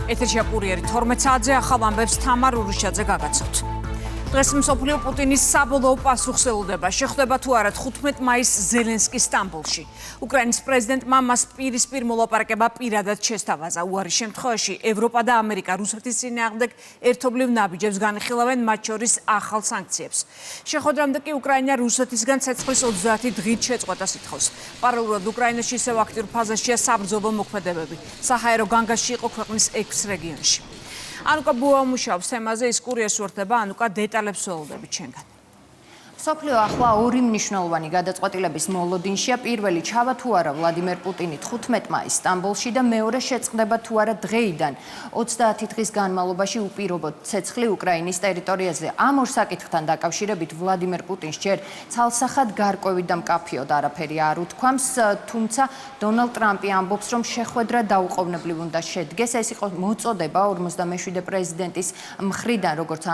ეთერშია კურიერი 12 საათზე ახალ ამბებს თამარ ურუშაძე გაგაცნობთ. დღეს მსოფლიო პუტინის საბოლოო პასუხსელუდება შეხვდება თუ არა 15 მაისს ზელენსკის სტამბოლში. უკრაინის პრეზიდენტმა მას პირისპირ მოლაპარაკება პირადად შესთავაზა. უარის შემთხვევაში ევროპა და ამერიკა რუსეთის წინააღმდეგ ერთობლივ ნაბიჯებს განიხილავენ, მათ შორის ახალ სანქციებს. შეხვედრამდე კი უკრაინა რუსეთისგან ცეცხლის 30 დღით შეწყვეტას ითხოვს. პარალელურად უკრაინაში ისევ აქტიურ ფაზაშია საბრძოლო მოქმედებები. საჰაერო განგაში იყო ქვეყნის 6 რეგიონში. ანუკა ბუა მუშაობს თემაზე, ის კურიერს უერთდება. ანუკა, დეტალებს ველოდებით ჩვენგან. სოფლიო ახლა ორი მნიშვნელოვანი გადაწყვეტილების მოლოდინშია. პირველი ჩავა თუ არა ვლადიმერ პუტინი 15 მაისს სტამბოლში და მეორე შეწყდება თუ არა დღეიდან 30 დღის განმავლობაში უპირობოდ ცეცხლი უკრაინის ტერიტორიაზე. ამ ორ საკითხთან დაკავშირებით ვლადიმერ პუტინს ჯერ ცალსახად გარკვევით და მკაფიოდ არაფერი არ უთქვამს, თუმცა დონალდ ტრამპი ამბობს, რომ შეხვედრა დაუყოვნებლივ უნდა შედგეს. ეს იყო მოწოდება 47 პრეზიდენტის მხრიდან, როგორც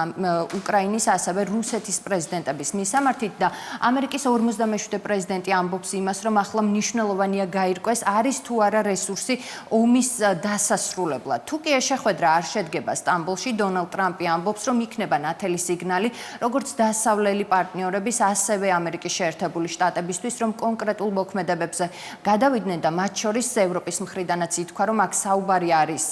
უკრაინის, ასევე რუსეთის პრეზიდენტების სამართით და ამერიკის 47 პრეზიდენტი ამბობს იმას, რომ ახლა მნიშვნელოვანია გაირკვეს, არის თუ არა რესურსი ომის დასასრულებლად. თუ კი ეს შეხვედრა არ შედგება სტამბოლში, დონალდ ტრამპი ამბობს, რომ იქნება ნათელი სიგნალი, როგორც დასავლელი პარტნიორების, ასევე ამერიკის შეერთებული შტატებისთვის, რომ კონკრეტულ მოქმედებებზე გადავიდნენ და მათ შორის ევროპის მხრიდანაც ითქვა, რომ აქ საუბარი არის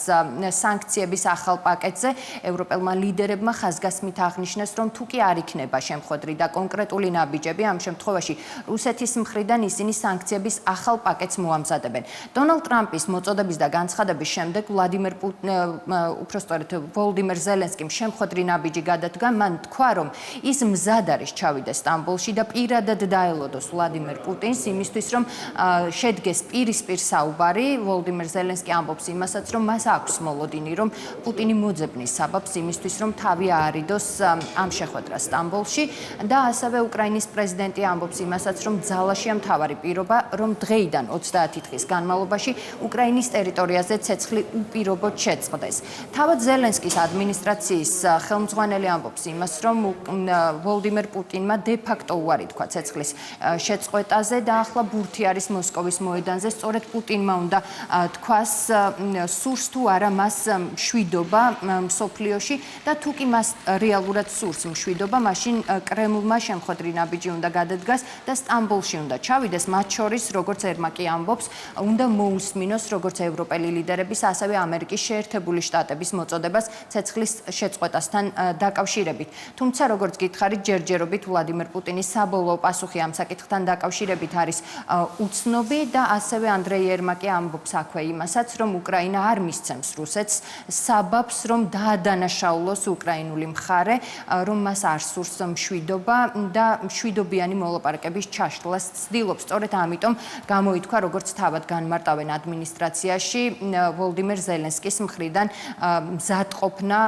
სანქციების ახალ პაკეტზე. ევროპელმა ლიდერებმა ხაზგასმით აღნიშნეს, რომ თუ კი არ იქნება შემხვედრი და კონკრეტული ნაბიჯები, ამ შემთხვევაში რუსეთის მხრიდან ისინი სანქციების ახალ პაკეტს მოამზადებენ. დონალდ ტრამპის მოწოდების და განცხადების შემდეგ ვოლდიმერ ზელენსკიმ შემხვედრი ნაბიჯი გადადგა. მან თქვა, რომ ის მზად არის ჩავიდეს სტამბოლში და პირადად დაელოდოს ვლადიმერ პუტინს იმისთვის, რომ შედგეს პირისპირ საუბარი. ვოლდიმერ ზელენსკი ამბობს იმასაც, რომ მას აქვს მოლოდინი, რომ პუტინი მოძებნის საბაბს იმისთვის, რომ თავი აარიდოს ამ შეხვედრას სტამბოლში და ასევე უკრაინის პრეზიდენტი ამბობს იმასაც, რომ ძალაშია მთავარი პირობა, რომ დღეიდან 30 დღის განმავლობაში უკრაინის ტერიტორიაზე ცეცხლი უპირობოდ შეწყდეს. თავად ზელენსკის ადმინისტრაციის ხელმძღვანელი ამბობს იმას, რომ ვოლდიმერ პუტინმა დე-ფაქტო უარი თქვა ცეცხლის შეწყვეტაზე და ახლა ბურთი არის მოსკოვის მოედანზე. სწორედ პუტინმა უნდა თქვას, სურს თუ არა მას მშვიდობა მსოფლიოში და თუ კი მას რეალურად სურს მშვიდობა, მაშინ კრემლმა შემხვედრი ნაბიჯი უნდა გადადგას და სტამბოლში უნდა ჩავიდეს, მათ შორის, როგორც ერმაკი ამბობს, უნდა მოусმინოს როგორც ევროპელი ლიდერების, ასევე ამერიკის შეერთებული შტატების მოწოდებას ცეცხლის შეწყვეტასთან დაკავშირებით. თუმცა, როგორც გითხარით, ჯერჯერობით ვლადიმერ პუტინის საბოლოო პასუხი ამ საკითხთან დაკავშირებით არის უცნობი და ასევე ანდრეი ერმაკი ამბობს აქვე იმასაც, რომ უკრაინა არ მისცემს რუსეთს საბაბს, რომ დაადანაშაულოს უკრაინული მხარე, რომ მას არ სურს მშვიდობა და მშვიდობიანი მოლაპარაკების ჩაშლას ცდილობს. სწორედ ამიტომ გამოითქვა, როგორც თავად განმარტავენ ადმინისტრაციაში, ვოლდიმერ ზელენსკის მხრიდან მზადყოფნა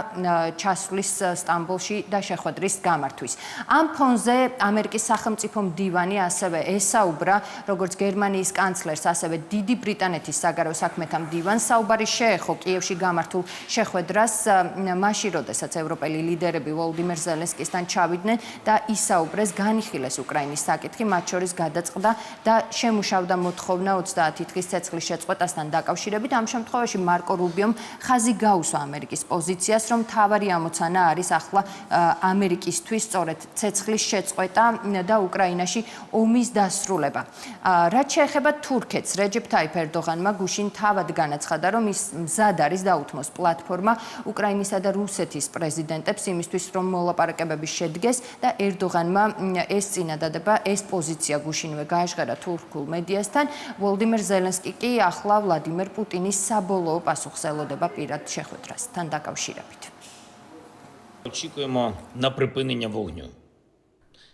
ჩასვლის სტამბოლში და შეხვედრის გამართვის. ამ ფონზე ამერიკის სახელმწიფო მდივანი ასევე ესაუბრა, როგორც გერმანიის კანცლერს, ასევე დიდი ბრიტანეთის საგარეო საქმეთა მდივანს საუბარი შეეხო კიევში გამართულ შეხვედრას, მაშინ, როდესაც ევროპელი ლიდერები ვოლდიმერ ზელენსკისთან ჩავიდნენ და ისაუბრეს, განიხილეს უკრაინის საკითხი, მათ შორის გადაწყდა და შემუშავდა მოთხოვნა 30 დღის ცეცხლის შეწყვეტასთან დაკავშირებით. ამ შემთხვევაში მარკო რუბიომ ხაზი გაუსვა ამერიკის პოზიციას, რომ მთავარი ამოცანა არის ახლა ამერიკისთვის სწორედ ცეცხლის შეწყვეტა და უკრაინაში ომის დასრულება. რაც შეეხება თურქეთს, რეჯეპ ტაიპ ერდოღანმა გუშინ თავად განაცხადა, რომ ის მზად არის დაუთმოს პლატფორმა უკრაინისა და რუსეთის პრეზიდენტებს იმისთვის, რომ მოლაპარაკებები შედგეს და ერდოღანმა ეს წინადადება, ეს პოზიცია გუშინვე გააჟღერა თურქულ მედიასთან. ვოლდიმერ ზელენსკი კი ახლა ვლადიმერ პუტინის საბოლოო პასუხს ელოდება პირად შეხვედრასთან დაკავშირებით. Очікуємо на припинення вогню.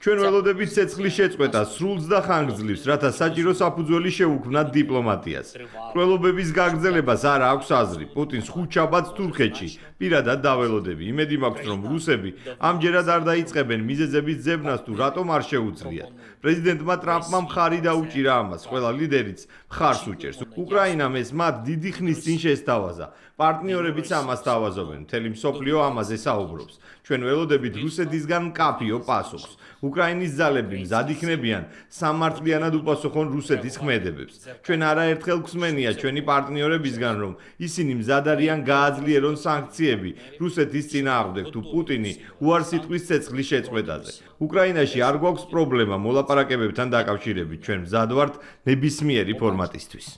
ჩვენ ველოდებით ცეცხლის შეწყვეტას სრულს და ხანგრძლივს, რათა საჭირო საფუძველი შეუქმნათ დიპლომატიას. მკვლელობების გაგრძელებას არ აქვს აზრი. პუტინს ხუთშაბათს თურქეთში პირადად დაველოდები. იმედი მაქვს, რომ რუსები ამჯერად არ დაიწყებენ მიზეზების ძებნას თუ რატომ არ შეუძლიათ. პრეზიდენტმა ტრამპმა მხარი დაუჭირა ამას, ყველა ლიდერიც მხარს უჭერს. უკრაინამ ეს მათ დიდი ხნის წინ შესთავაზა. პარტნიორებიც ამას თავაზობენ. მთელი მსოფლიო ამაზე საუბრობს. ჩვენ ველოდებით რუსეთისგან მკაფიო პასუხს. უკრაინის ძალები მზად იქნებიან სამართლიანად უპასუხონ რუსეთის ქმედებებს. ჩვენ არაერთხელ გვსმენია ჩვენი პარტნიორებისგან, რომ ისინი მზად არიან გააძლიერონ სანქციები რუსეთის წინააღმდეგ თუ პუტინი უარ სიტყვის ცეცხლის შეწყვეტაზე. უკრაინაში არ გვაქვს პრობლემა მოლაპარაკებებთან დაკავშირებით, ჩვენ მზად ვართ ნებისმიერი ფორმატისთვის.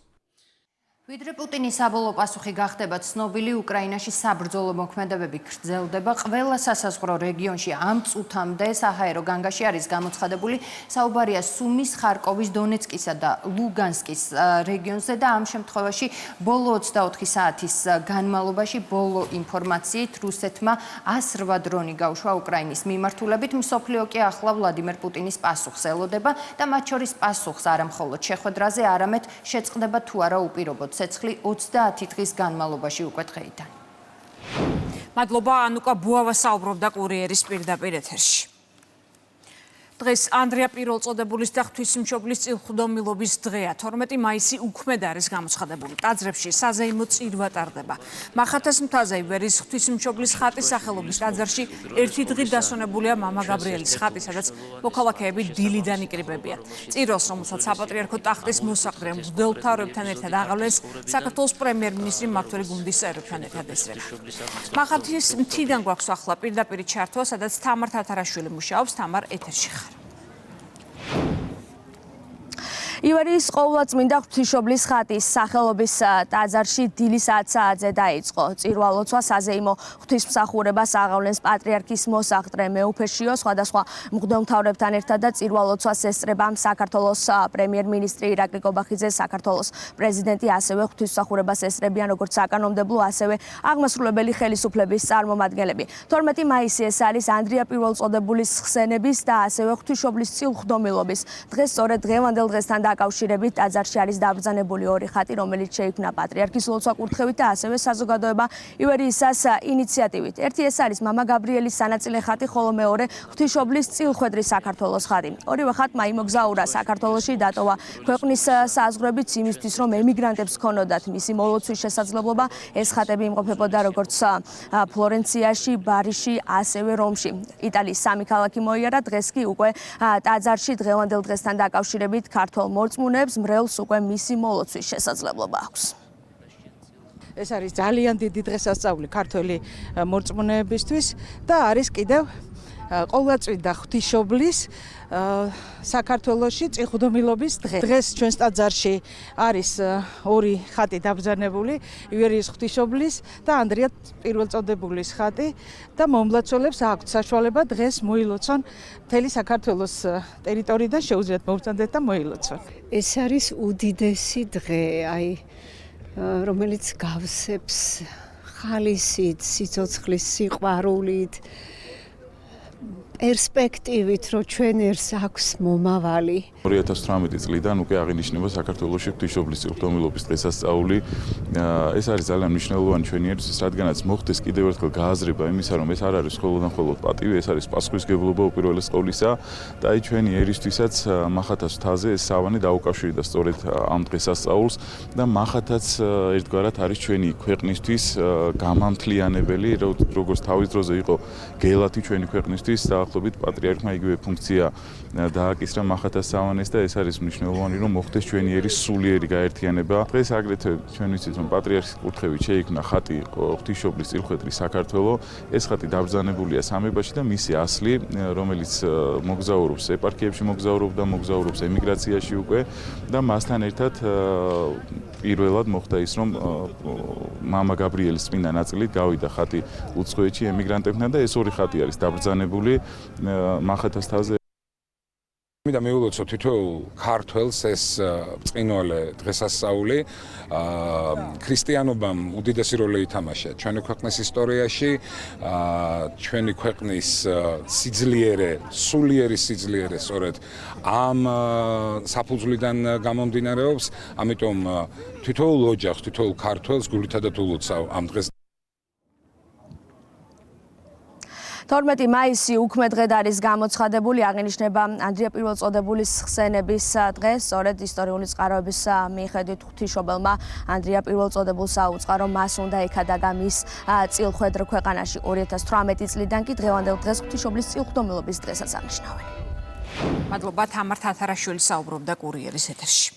ვიდრე პუტინის საბოლოო პასუხი გახდება ცნობილი, უკრაინაში საბრძოლო მოქმედებები გრძელდება ყველა სასაზღვრო რეგიონში. ამ წუთამდე საჰაერო განგაში არის გამოცხადებული საუბარია სუმის, ხარკოვის, დონეცკისა და ლუგანსკის რეგიონზე და ამ შემთხვევაში ბოლო 24 საათის განმავლობაში ბოლო ინფორმაციით რუსეთმა 108 დრონი გაუშვა უკრაინის მიმართულებით. მსოფლიო კი ახლა ვლადიმერ პუტინის პასუხს ელოდება და მათ შორის პასუხს არა მხოლოდ შეხვედრაზე, არამედ შეწყდება თუ არა უპირობოდ ცეცხლი 30 დღის განმავლობაში უკვე დღეიდან. მადლობა ანუკა ბუავა საუბრობდა კურიერის პირდაპირ ეთერში. დღეს ანდრია პირველწოდებულის და ღვთისმშობლის წილხვდომილობის დღეა. 12 მაისი უქმედ არის გამოცხადებული. ტაძრებში საზეიმო წირვა ტარდება. მახათას მთაზე ივერის ღვთისმშობლის ხატის სახელობის ტაძარში ერთი დღით დასვენებულია მამა გაბრიელის ხატი, სადაც მოქალაქეები დილიდან იკრიბებიან. წირვას, რომელსაც საპატრიარქო ტახტის მოსაყდრე მღვდელმთავრებთან ერთად აღავლენს, საქართველოს პრემიერ-მინისტრი მმართველი გუნდის წევრებთან ერთად ესწრება. მახათის მთიდან გვაქვს ახლა პირდაპირ ჩართვა, სადაც თამარ თათარაშვილი მუშაობს. თამარ, ეთერში ხარ. ივერიის ყოვლადწმინდა ღვთისმშობლის ხატის სახელობის ტაძარში დილის 10 საათზე დაიწყო წირვა ლოცვა. საზეიმო ღვთისმსახურებას აღავლენს პატრიარქის მოსაყდრე მეუფეშიო, სხვადასხვა მღვდელმთავრებთან ერთად და წირვა ლოცვას ესწრება საქართველოს პრემიერ-მინისტრი ირაკლი კობახიძე, საქართველოს პრეზიდენტი, ასევე ღვთისმსახურებას ესწრებიან როგორც საკანონმდებლო, ასევე აღმასრულებელი ხელისუფლების წარმომადგენლები. 12 მაისი ეს არის ანდრია პირველწოდებულის ხსენების და ასევე ღვთისმშობლის წილხვდომილობის დღეს. სწორედ დღევანდელ დღესთან დაკავშირებით ტაძარში არის დაბრძანებული ორი ხატი, რომელიც შეიქმნა პატრიარქის ლოცვა კურთხევით და ასევე საზოგადოება ივერიისას ინიციატივით. ერთი ეს არის მამა გაბრიელის სანაწილე ხატი, ხოლო მეორე ღვთისმშობლის წილხვედრის საქართველოს ხატი. ორივე ხატმა იმოგზაურა საქართველოში, დატოვა ქვეყნის საზღვრებიც იმისთვის, რომ ემიგრანტებს ჰქონოდათ მისი მოლოცვის შესაძლებლობა. ეს ხატები იმყოფებოდა როგორც ფლორენციაში, ბარიში, ასევე რომში. იტალიის სამი ქალაქი მოიარა. დღეს კი უკვე ტაძარში დღევანდელ დღესთან დაკავშირებით ქართველ მორწმუნეებს მრევლს უკვე მისი მოლოცვის შესაძლებლობა აქვს. ეს არის ძალიან დიდი დღესასწაული ქართველი მორწმუნეებისთვის და არის კიდევ ყოვლადწმინდა ღვთისმშობლის საქართველოში წილხვდომილობის დღე. დღეს ჩვენს ტაძარში არის ორი ხატი დაბრძანებული, ივერიის ღვთისმშობლის და ანდრია პირველწოდებულის ხატი და მომლოცველებს აქვთ საშუალება დღეს მოილოცონ მთელი საქართველოს ტერიტორიიდან, შეუძლიათ მოვწანდეთ და მოილოცონ. ეს არის უდიდესი დღე, რომელიც გავსებს ხალისით, სიცოცხლის სიყვარულით, პერსპექტივით, რომ ჩვენ ერთს აქვს მომავალი. 2018 წლიდან უკვე აღინიშნება საქართველოში ღვთისმშობლის წილხვდომილობის დღესასწაული. ეს არის ძალიან მნიშვნელოვანი ჩვენი ერთვის, რადგანაც მოხდეს კიდევ ერთხელ გააზრება იმისა, რომ ეს არ არის მხოლოდ პატივი, ეს არის პასუხისმგებლობა უპირველეს ყოვლისა და აი ჩვენი ერისთვისაც მახათას მთაზე ეს სავანი დაუკავშირდა სწორედ ამ დღესასწაულს და მახათაც ერთგვარად არის ჩვენი ქვეყნისთვის გამამთლიანებელი, როგორც თავის დროზე იყო გელათი ჩვენი ქვეყნისთვის და ახლობით პატრიარქმა იგივე ფუნქცია დააკისრა მახათას სავანეს და ეს არის მნიშვნელოვანი, რომ მოხდეს ჩვენი ერის სულიერი გაერთიანება. დღეს აგრეთვე ჩვენ ვიცით, რომ პატრიარქის კურთხევით შეიქმნა ხატი ღვთისმშობლის წილხვედრის საქართველო. ეს ხატი დაბრძანებულია სამებაში და მისი ასლი, რომელიც მოგზაურობს ეპარქიებში, მოგზაურობს ემიგრაციაში უკვე და მასთან ერთად პირველად მოხდა ის, რომ მამა გაბრიელის წმინდა ნაწილით გავიდა ხატი უცხოეთში ემიგრანტებთან და ეს ორი ხატი არის დაბრძანებული მახათას თაზე. მინდა მიულოცო თითოეულ ქართველს ეს ბრწყინვალე დღესასწაული. ქრისტიანობამ უდიდესი როლი ითამაშა ჩვენი ქვეყნის ისტორიაში, ჩვენი ქვეყნის სიძლიერე, სულიერი სიძლიერე სწორედ ამ საფუძვლიდან გამომდინარეობს, ამიტომ თითოეულ ოჯახს, თითოეულ ქართველს გულითადად ულოცავ ამ დღეს. 12 მაისი უქმედღედ არის გამოცხადებული, აღინიშნება ანდრია პირველწოდებულის ხსენების დღე. სწორედ ისტორიული წყაროების მიხედვით ღვთისმშობელმა ანდრია პირველწოდებულს აუწყა, რომ მას უნდა ეკადაგა მის წილხვედრ ქვეყანაში. 2018 წლიდან კი დღევანდელ დღეს ღვთისმშობლის წილხვდომილობის დღესაც აღნიშნავენ. მადლობა თამარ თათარაშვილი საუბრობდა კურიერის ეთერში.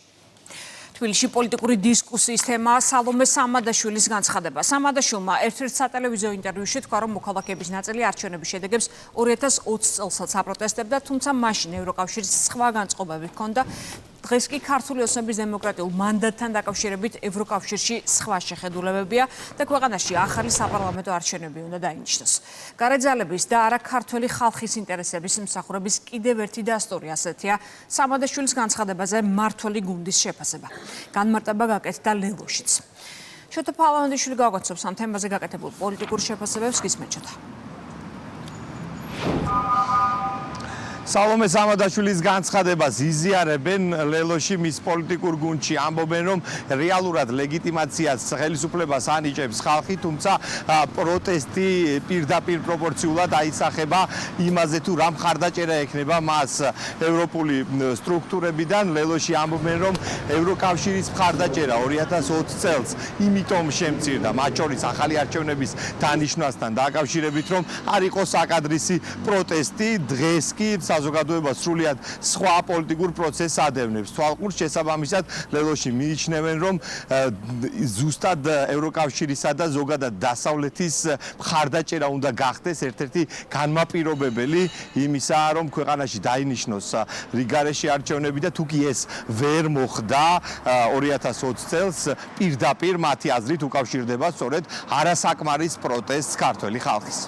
თბილისში პოლიტიკური დისკუსიის თემაა სალომე სამადაშვილის განცხადება. სამადაშვილმა ერთ-ერთ სატელევიზიო ინტერვიუში თქვა, რომ მოქალაქეების ნაწილი არჩევნების შედეგებს 2020 წელსაც აპროტესტებდა, თუმცა მაშინ ევროკავშირის სხვა განწყობები ჰქონდა. დღეს კი ქართული ოცნების დემოკრატიულ მანდატთან დაკავშირებით ევროკავშირში სხვა შეხედულებებია და ქვეყანაში ახალი საპარლამენტო არჩევნები უნდა დაინიშნოს. გარეგზალების და არა ქართველი ხალხის ინტერესების მსახურების კიდევ ერთი დასტური ასეთია სამადაშვილის განცხადებაზე მმართველი გუნდის შეფასება. განმარტება გაკეთდა ლელოშიც. შოთა ფალავანდიშვილი გაგვაცნობს ამ თემაზე გაკეთებულ პოლიტიკურ შეფასებებს გისმენთ შოთა. სალომე სამადაშვილის განცხადებას იზიარებენ ლელოში მის პოლიტიკურ გუნდში. ამბობენ, რომ რეალურად ლეგიტიმაციას ხელისუფლებას ანიჭებს ხალხი, თუმცა პროტესტი პირდაპირ პროპორციულად აისახება იმაზე, თუ რა მხარდაჭერა ექნება მას ევროპული სტრუქტურებიდან. ლელოში ამბობენ, რომ ევროკავშირის მხარდაჭერა 2020 წელს იმიტომ შემცირდა, მათ შორის ახალი არჩევნების დანიშნვასთან დაკავშირებით, რომ არ იყოს საკადრისი პროტესტი. დღეს კი საზოგადოება სრულიად სხვა პოლიტიკურ პროცესს ადევნებს. თვალყურს შესაბამისად ლელოში მიიჩნევენ, რომ ზუსტად ევროკავშირისა და ზოგადად დასავლეთის მხარდაჭერა უნდა გახდეს ერთ-ერთი განმაპირობებელი იმისა, რომ ქვეყანაში დაინიშნოს რიგარეში არჩევნები და თუ კი ეს ვერ მოხდა 2020 წელს პირდაპირ მათი აზრით უკავშირდება სწორედ არასაკმარის პროტესტს ქართველი ხალხის.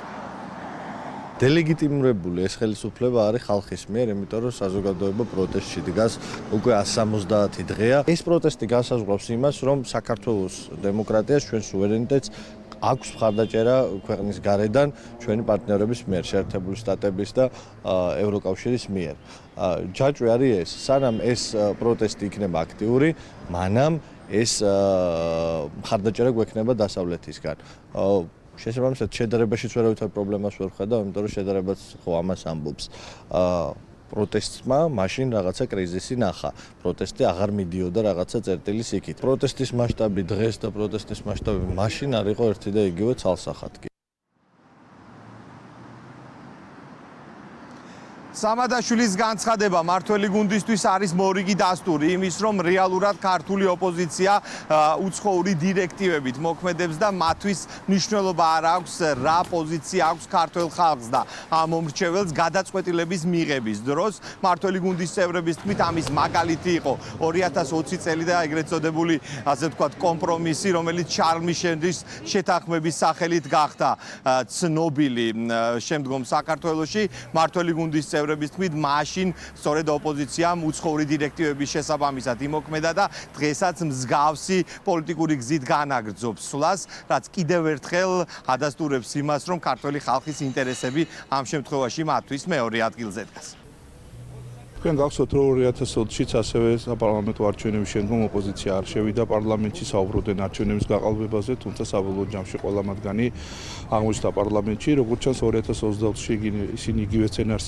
დელეგიტიმირებული ეს ხელისუფლება არის ხალხის მიერ, იმიტომ რომ საზოგადოება პროტესტში დგას უკვე 170 დღეა. ეს პროტესტი განსაზღვრავს იმას, რომ საქართველოს დემოკრატიას, ჩვენ სუვერენიტეტს აქვს მხარდაჭერა ქვეყნის გარედან ჩვენი პარტნიორების მიერ, შეერთებული შტატების და ევროკავშირის მიერ. ჯაჭვი არის ეს, სანამ ეს პროტესტი იქნება აქტიური, მანამ ეს მხარდაჭერა გვექნება დასავლეთისგან. შესაბამისად შედარებაშიც ვერავითარ პრობლემას ვერ ვხედავ, იმიტომ რომ შედარებაც ხო ამას ამბობს. პროტესტმა მაშინ რაღაცა კრიზისი ნახა. პროტესტი აღარ მიდიოდა რაღაცა წერტილის იქით. პროტესტის მასშტაბი დღეს და პროტესტის მასშტაბი მაშინ არ იყო ერთი და იგივე ცალსახად. სამადაშვილის განცხადება მმართველი გუნდისთვის არის მორიგი დასტური იმის, რომ რეალურად ქართული ოპოზიცია უცხოური დირექტივებით მოქმედებს და მათთვის მნიშვნელობა არ აქვს რა პოზიცია აქვს ქართველ ხალხს და ამ მომრჩეველს გადაწყვეტილების მიღების დროს. მმართველი გუნდის წევრების თქმით, ამის მაგალითი იყო 2020 წელი და ეგრეთ წოდებული ასე ვთქვათ კომპრომისი, რომელიც ჩარლ მიშელის შეთანხმების სახელით გახდა ცნობილი შემდგომ საქართველოში. მმართველი გუნდის წევრების თქმით, მაშინ სწორედ ოპოზიციამ უცხოური დირექტივების შესაბამისად იმოქმედა და დღესაც მსგავსი პოლიტიკური გზით განაგრძობს სვლას, რაც კიდევ ერთხელ ადასტურებს იმას, რომ ქართველი ხალხის ინტერესები ამ შემთხვევაში მათთვის მეორე ადგილზე დგას. თქვენ გახსოვთ, რომ 2020-ში ასევე საპარლამენტო არჩევნების შემდგომ ოპოზიცია არ შევიდა პარლამენტში, საუბრობდნენ არჩევნების გაყალბებაზე, თუმცა საბოლოო ჯამში ყველა მათგანი აღმოჩნდა პარლამენტში. როგორც ჩანს 2020-ში ისინი იგივე სცენარს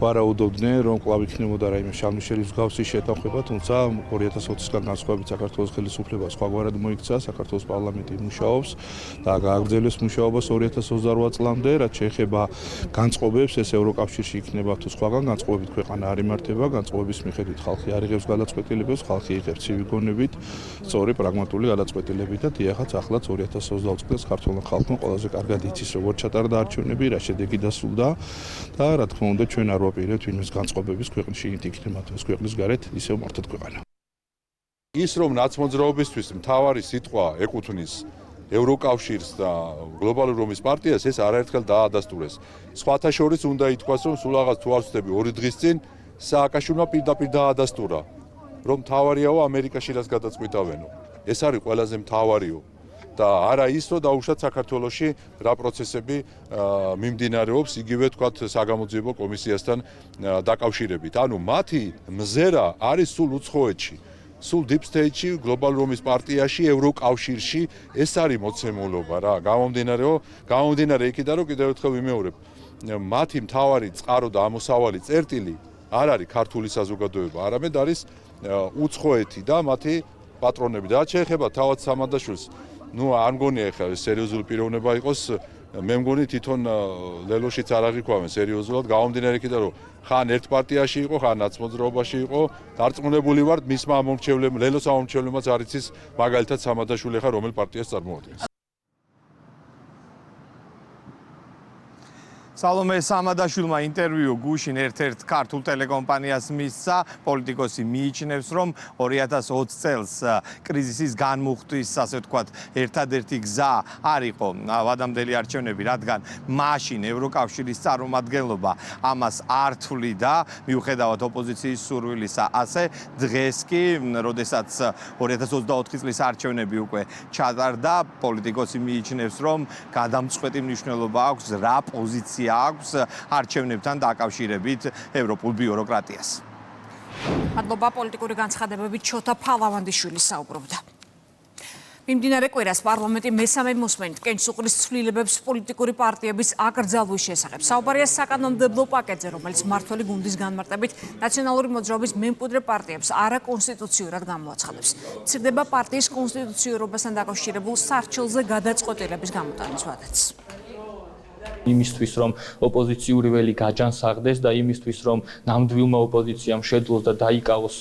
ვარაუდობდნენ, რომ კვლავ იქნებოდა რაიმე შარლ მიშელის მსგავსი შეთანხმება, თუმცა 2020-ისგან განსხვავებით საქართველოს ხელისუფლება სხვაგვარად მოიქცა, საქართველოს პარლამენტი მუშაობს და გააგრძელებს მუშაობას 2028 წლამდე, რაც შეეხება განწყობებს, ეს ევროკავშირში იქნება თუ სხვაგან განწყობებით ქვეყანა არ იმართება, განწყობების მიხედვით ხალხი არ იღებს გადაწყვეტილებებს, ხალხი იღებს ცივი გონებით, სწორი პრაგმატული გადაწყვეტილებით და დიახაც ახლაც 2028 წელს ქართულ ხალხმა ყველაზე კარგად იცის, როგორ ჩატარდა არჩევნები, რა შედეგი დასრულდა და რა თქმა უნდა ჩვენ არ ვაპირებთ ვინმეს განწყობების ქვეყნის შიგნით იქნება თუ ეს ქვეყნის გარეთ ისევ მართად ქვეყანა. ის რომ ნაცმოძრაობისთვის მთავარი სიტყვა ეკუთვნის ევროკავშირს და გლობალურ რომის პარტიას, ეს არაერთხელ დაადასტურეს. სხვათა შორის უნდა ითქვას, რომ სულ რაღაც თუ არ ვცდები 2 დღის წინ სააკაშვილმა პირდაპირ დაადასტურა, რომ მთავარიაო ამერიკაში რას გადაწყვიტავენო. ეს არის ყველაზე მთავარიო. და არა ის, რომ დაუშვათ საქართველოში რა პროცესები მიმდინარეობს, იგივე თქვათ საგამოძიებო კომისიასთან დაკავშირებით. ანუ მათი მზერა არის სულ უცხოეთში, სულ deep state-ში, გლობალურ რომის პარტიაში, ევროკავშირში, ეს არის მოცემულობა რა. გამომდინარე იქიდან, რომ კიდევ ერთხელ ვიმეორებ, მათი მთავარი წყარო და ამოსავალი წერტილი არ არის ქართული საზოგადოება, არამედ არის უცხოეთი და მათი პატრონები. და რაც შეეხება თავად სამადაშვილს, არ მგონია ახლა სერიოზული პიროვნება იყოს მე მგონი თვითონ ლელოშიც არ აღიქვამენ სერიოზულად, გამომდინარე იქიდან რომ ხან ერთ პარტიაში იყო, ხან ნაცმოძრაობაში იყო, დარწმუნებული ვარ მისმა ამომრჩევლებმა, ლელოს ამომრჩევლებმაც არ იცის მაგალითად სამადაშვილი ხა რომელ პარტიას წარმოადგენს. სალომე სამადაშვილმა ინტერვიუ გუშინ ერთ-ერთ ქართულ ტელეკომპანიას მისცა. პოლიტიკოსი მიიჩნევს, რომ 2020 წელს კრიზისის განმუხტვის, ასე ვთქვათ, ერთადერთი გზა არ იყო ვადამდელი არჩევნები, რადგან მაშინ ევროკავშირის წარმომადგენლობა ამას არ თვლიდა, მიუხედავად ოპოზიციის სურვილისა. ასე დღეს კი, როდესაც 2024 წლის არჩევნები უკვე ჩატარდა, პოლიტიკოსი მიიჩნევს, რომ გადამწყვეტი მნიშვნელობა აქვს რა პოზიცია აქვს არჩევნებთან დაკავშირებით ევროპულ ბიუროკრატიას. მადლობა პოლიტიკური განცხადებებით ჩოთა ფალავანდიშვილი საუბრობდა. მიმდინარე კვირას პარლამენტი მესამე მოსმენით კენჭს უყრის ცვლილებებს პოლიტიკური პარტიების აკრძალვის შესახებ. საუბარია საკანონმდებლო პაკეტზე, რომელიც მმართველი გუნდის განმარტებით ნაციონალური მოძრაობის მემკვიდრე პარტიებს არაკონსტიტუციურად გამოაცხადებს. მცირდება პარტიის კონსტიტუციურობასთან დაკავშირებულ სარჩელზე გადაწყვეტილების გამოტანის ვადაც. იმისთვის რომ ოპოზიციური ველი გაჯანსაღდეს და იმისთვის რომ ნამდვილმა ოპოზიციამ შეძლოს და დაიკავოს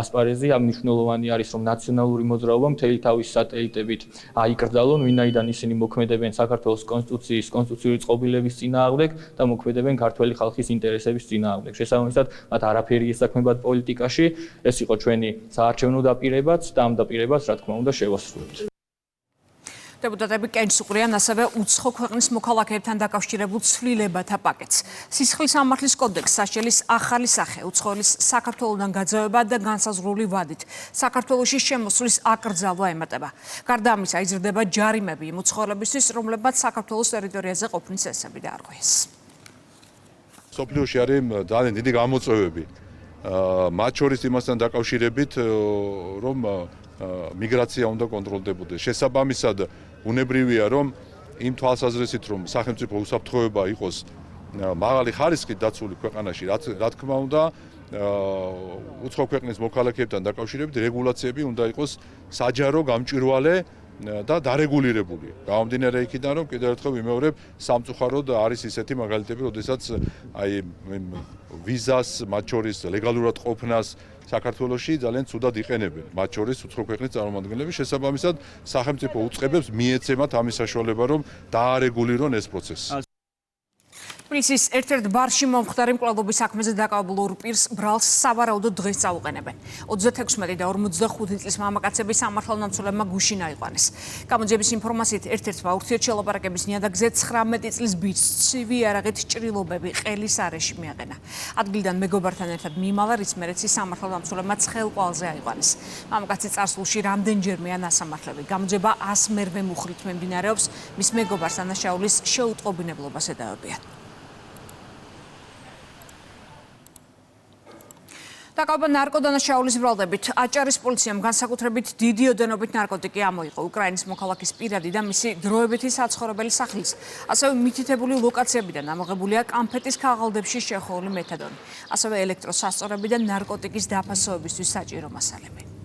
ასპარეზი, ამ მნიშვნელოვანი არის რომ ნაციონალური მოძრაობა მთელი თავის სატელიტებით აიკრძალონ, ვინაიდან ისინი მოქმედებენ საქართველოს კონსტიტუციის კონსტიტუციური წყობილების წინააღმდეგ და მოქმედებენ ქართველი ხალხის ინტერესების წინააღმდეგ. შესაბამისად, მათ არაფერი ესაქმებათ პოლიტიკაში, ეს იყო ჩვენი საარჩევნო დაპირებაც და ამ დაპირებას რა თქმა უნდა შევასრულებთ. Deputatები კენჭს უყრიან ასევე უცხო ქვეყნის მოქალაქეებთან დაკავშირებულ ცვლილებათა პაკეტს. სისხლის სამართლის კოდექსს საშელის ახალი სახე, უცხოელის საქართველოდან გაძევება და განსაზღვრული ვადით საქართველოში შემოსვლის აკრძალვა ემატება. გარდა ამისა, იზრდება ჯარიმები იმ უცხოელებისთვის, რომლებმაც საქართველოს ტერიტორიაზე ყოფნის წესები დაარღვიეს. სოფლიოში არის ძალიან დიდი გამოწვევები. მათ შორის იმასთან დაკავშირებით, რომ მიგრაცია უნდა კონტროლდებოდეს. შესაბამისად, უნებრივია, რომ იმ თვალსაზრისით, რომ სახელმწიფო უსაფრთხოება იყოს მაღალი ხარისხით დაცული ქვეყანაში, რა თქმა უნდა, უცხო ქვეყნის მოქალაქეებთან დაკავშირებით რეგულაციები უნდა იყოს საჯარო, გამჭვირვალე და დარეგულირებული. გამომდინარე იქიდან, რომ კიდევ ერთხელ ვიმეორებ, სამწუხაროდ არის ისეთი მაგალითები, როდესაც აი ვიზას, მათ შორის ლეგალურად ყოფნას საქართველოში ძალიან ცუდად იყენებენ, მათ შორის უცხო ქვეყნის წარმომადგენლები. შესაბამისად, სახელმწიფო უწყებებს მიეცემათ ამის საშუალება, რომ დაარეგულირონ ეს პროცესი. თბილისის ერთ-ერთ ბარში მომხდარი მკვლელობის საქმეზე დაკავებულ ორ პირს ბრალს სავარაუდოდ დღეს წაუყენებენ. 36 და 45 წლის მამაკაცები სამართალდამცველებმა გუშინ აიყვანეს. გამოძიების ინფორმაციით, ერთ-ერთმა ურთიერთშელაპარაკების ნიადაგზე 19 წლის ბიჭს ცივი იარაღით ჭრილობები ყელის არეში მიაყენა. ადგილიდან მეგობართან ერთად მიიმალა, რის მერეც ის სამართალდამცველებმა ცხელყვალზე აიყვანეს. მამაკაცი წარსულში რამდენჯერმეა ნასამართლები. გამოძიება 100 მუხრით მიმდინარეობს, მის მეგობარს დანაშაულის შეუტყობინებლობას ედავებიან. დაკავება ნარკოდანაშაულის ბრალდებით. აჭარის პოლიციამ განსაკუთრებით დიდი ოდენობით ნარკოტიკი ამოიღო უკრაინის მოქალაქის პირადი და მისი დროებითი საცხოვრებელი სახლის. ასევე მითითებული ლოკაციებიდან ამოღებულია კამფეტის ქაღალდებში შეხვეული მეთადონი. ასევე ელექტროსასწორები და ნარკოტიკის დაფასოებისთვის საჭირო მასალები.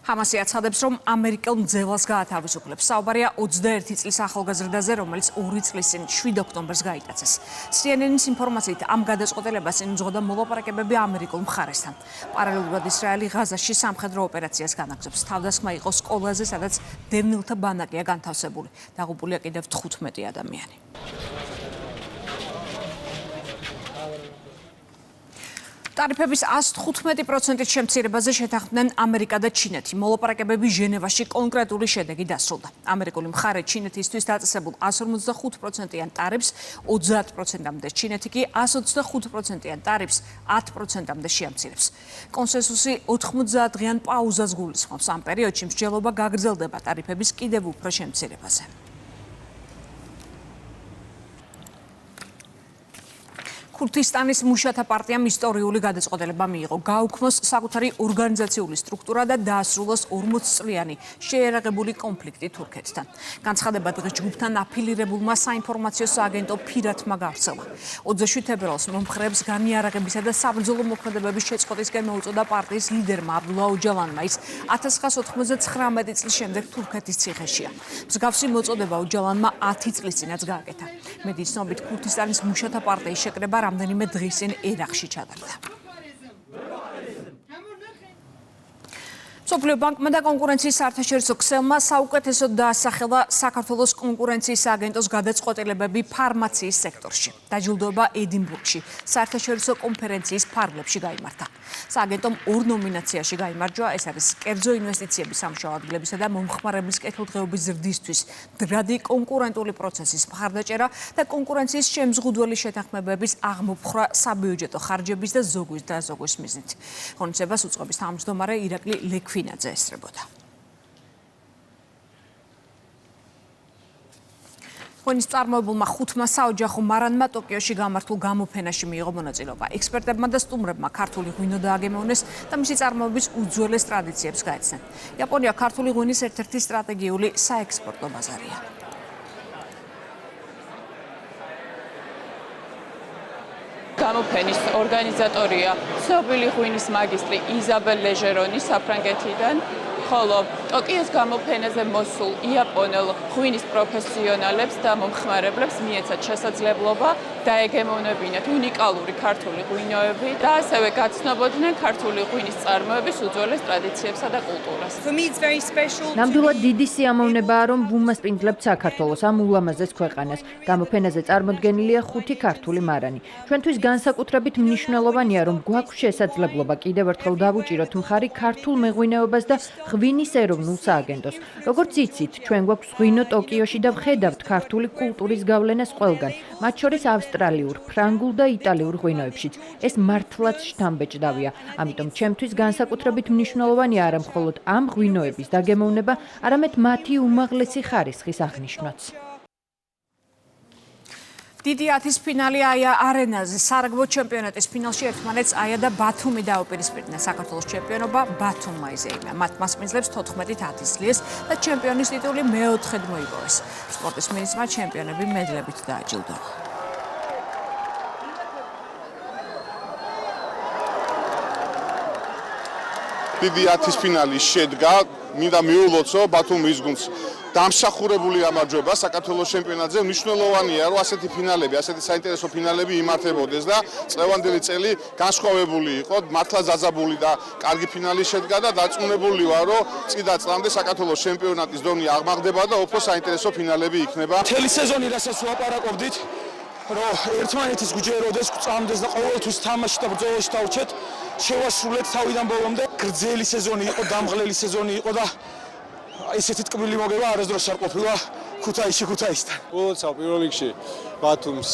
ჰამასი აცხადებს, რომ ამერიკელ მძევლას გაათავისუფლებს. საუბარია 21 წლის ახალგაზრდაზე, რომელიც 2 წლის წინ 7 ოქტომბერს გაიტაცეს. CNN-ის ინფორმაციით, ამ გადაწყვეტილებას ინუძღოდა მოლაპარაკებები ამერიკულ მხარესთან. პარალელურად ისრაელი ღაზაში სამხედრო ოპერაციას განაგრძობს. თავდასხმა იყო სკოლაზე, სადაც დევნილთა ბანაკია განთავსებული. დაღუპულია კიდევ 15 ადამიანი. ტარიფების 115%-ით შემცირებაზე შეთანხმდნენ ამერიკა და ჩინეთი. მოლაპარაკებები ჟენევაში კონკრეტული შედეგი დასრულდა. ამერიკული მხარე ჩინეთისთვის დაწესებულ 155%-იან ტარიფს 30%-მდე, ჩინეთი კი 125%-იან ტარიფს 10%-მდე შეამცირებს. კონსენსუსი 90 დღიან პაუზას გულისხმობს. ამ პერიოდში მსჯელობა გაგრძელდება ტარიფების კიდევ უფრო შემცირებაზე. ქურთისტანის მუშათა პარტიამ ისტორიული გადაწყვეტილება მიიღო. გაუქმოს საკუთარი ორგანიზაციული სტრუქტურა და დაასრულოს 40 წლიანი შეერაღებული კონფლიქტი თურქეთთან. განცხადება დღეს ჯგუფთან აფილირებულმა საინფორმაციო სააგენტო ფირათმა გავრცელა. 27 თებერვალს მომხრეებს განიარაღებისა და საბრძოლო მოქმედებების შეწყვეტისკენ მოუწოდა პარტიის ლიდერმა აბდულა ოჯალანმა. ის 1999 წლის შემდეგ თურქეთის ციხეშია. მსგავსი მოწოდება ოჯალანმა 10 წლის წინაც გააკეთა. მედიის ცნობით ქურთისტანის მუშათა პარტიის შეკრება რამდენიმე დღის წინ ერაყში ჩატარდა. მსოფლიო ბანკმა და კონკურენციის საერთაშორისო ქსელმა საუკეთესოდ დაასახელა საქართველოს კონკურენციის სააგენტოს გადაწყვეტილებები ფარმაციის სექტორში. დაჯილდოება ედინბურგში საერთაშორისო კონფერენციის ფარგლებში გაიმართა. სააგენტომ 2 ნომინაციაში გაიმარჯვა, ეს არის კერძო ინვესტიციების სამუშაო ადგილებისა და მომხმარებლის კეთილდღეობის ზრდისთვის მდგრადი კონკურენტული პროცესის მხარდაჭერა და კონკურენციის შემზღუდველი შეთანხმებების აღმოფხვრა საბიუჯეტო ხარჯების და ზოგვის მიზნით. ღონისძიებას უწყების თავმჯდომარე ირაკლი ლექვინაძე ესწრებოდა. ხონის წარმოებულმა 5 საოჯახო მარანმა ტოკიოში გამართულ გამოფენაში მიიღო მონაწილეობა. ექსპერტებმა და სტუმრებმა ქართული ღვინო დააგემოვნეს და მისი წარმოების უძველეს ტრადიციებს გაეცნენ. იაპონია ქართული ღვინის ერთ-ერთი სტრატეგიული საექსპორტო ბაზარია. გამოფენის ორგანიზატორია ცნობილი ღვინის მაგისტრი იზაბელ ლეჟერონი საფრანგეთიდან, ხოლო ტოკიოს გამოფენაზე მოსულ იაპონელ ღვინის პროფესიონალებს და მომხმარებლებს მიეცათ შესაძლებლობა დაეგემოვნებინათ უნიკალური ქართული ღვინოები და ასევე გაცნობოდნენ ქართული ღვინის წარმოების უძველეს ტრადიციებსა და კულტურას. ნამდვილად დიდი სიამოვნებაა, რომ ვუმასპინძლებთ საქართველოს ამ ულამაზეს ქვეყანას. გამოფენაზე წარმოდგენილია 5 ქართული მარანი. ჩვენთვის განსაკუთრებით მნიშვნელოვანია, რომ გვაქვს შესაძლებლობა კიდევ ერთხელ დავუჭიროთ მხარი ქართულ მეღვინეობას და ღვინის ეროვნულ სააგენტოს. როგორც იცით, ჩვენ გვაქვს ღვინო ტოკიოში და ვხედავთ ქართული კულტურის გავლენას ყველგან, მათ შორის ავსტრალიურ, ფრანგულ და იტალიურ ღვინოებშიც. ეს მართლაც შთამბეჭდავია. ამიტომ ჩემთვის განსაკუთრებით მნიშვნელოვანია არა მხოლოდ ამ ღვინოების დაგემოვნება, არამედ მათი უმაღლესი ხარისხის აღნიშვნაც. დიდი 10-ის ფინალი აია არენაზე. სარაგბო ჩემპიონატის ფინალში ერთმანეთს აია და ბათუმი დაუპირისპირდნენ. საქართველოს ჩემპიონობა ბათუმმა იზეიმა. მათ მასპინძლებს 14-10 სლიეს და ჩემპიონის ტიტული მეოთხედ მოიპოვეს. სპორტის მინისტრმა ჩემპიონები მედლებით დააჯილდოვა. დიდი 10-ის ფინალი შედგა, მინდა მიულოცო ბათუმის გუნდს დამსახურებული გამარჯვება საქართველოს ჩემპიონატზე. მნიშვნელოვანია, რომ ასეთი ფინალები, ასეთი საინტერესო ფინალები იმართებოდეს და წლევანდელი წელი განსხვავებული იყო. მართლა დაძაბული და კარგი ფინალი შედგა და დარწმუნებული ვარ, რომ წინა წლამდე საქართველოს ჩემპიონატის დონე აღმაღდება და უფრო საინტერესო ფინალები იქნება. მთელი სეზონი რასაც ვაპარაკობდით, რომ ერთმანეთის გვიჯეროდეს, გვწამდეს და ყოველთვის თამაში და ბრძოლაში დავჩეთ, შევასრულეთ თავიდან ბოლომდე. გრძელი სეზონი იყო, დამღლელი სეზონი იყო და ესეთი ტკბილი მოგება არასდროს არ ყოფილა ქუთაისთან. ულოცავ პირველ რიგში ბათუმს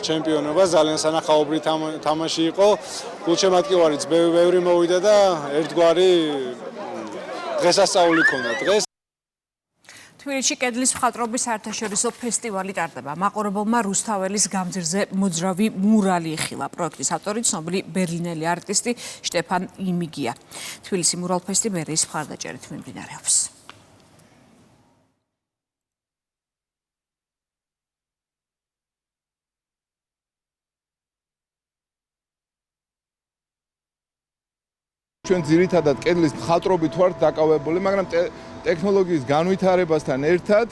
ჩემპიონობა, ძალიან სანახაობრივი თამაში იყო. გულშემატკივარიც ბევრი მოვიდა და ერთგვარი დღესასწაული ქონდა. დღეს თბილისში კედლის მხატვრობის საერთაშორისო ფესტივალი ტარდება. მაყურებელმა რუსთაველის გამზირზე მოძრავი მურალი იხილა. პროექტის ავტორი ცნობილი ბერლინელი არტისტი შტეფან იმიგია. თბილისი მურალ ფესტივალის მხარდაჭერით მიმდინარეობს. ჩვენ ძირითადად კედლის მხატვრობით ვართ დაკავებული, მაგრამ ტექნოლოგიის განვითარებასთან ერთად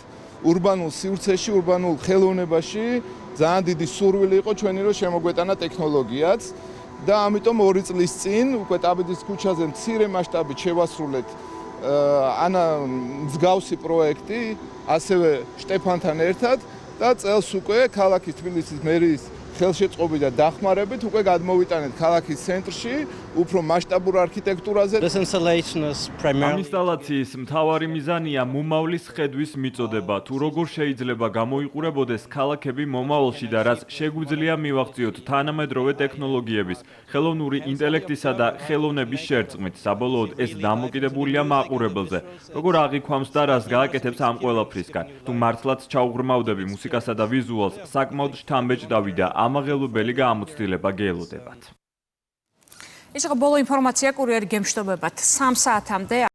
ურბანულ სივრცეში, ურბანულ ხელოვნებაში ძალიან დიდი სურვილი იყო ჩვენი რომ შემოგვეტანა ტექნოლოგიაც და ამიტომ 2 წლის წინ უკვე ტაბიძის ქუჩაზე მცირე მასშტაბით შევასრულეთ მსგავსი პროექტი, ასევე შტეფანთან ერთად და წელს უკვე ქალაქის თბილისის მერიის ხელშეწყობით და დახმარებით უკვე გადმოვიტანეთ ქალაქის ცენტრში უფრო მასშტაბურ არქიტექტურაზე. ამ ინსტალაციის მთავარი მიზანია მომავლის ხედვის მიწოდება, თუ როგორ შეიძლება გამოიყურებოდეს ქალაქები მომავალში და რაც შეგვიძლია მივაღწიოთ თანამედროვე ტექნოლოგიების, ხელოვნური ინტელექტისა და ხელოვნების შერწყმით. საბოლოოდ ეს დამოკიდებულია მაყურებელზე, როგორ აღიქვამს და რას გააკეთებს ამ ყველაფრისგან. თუ მართლაც ჩაუღრმავდები მუსიკასა და ვიზუალს, საკმაოდ შთამბეჭდავი და ამაღელვებელი გამოცდილება გელოდებათ. ის იყო ბოლო ინფორმაცია კურიერი გემშვიდობებად 3 საათამდე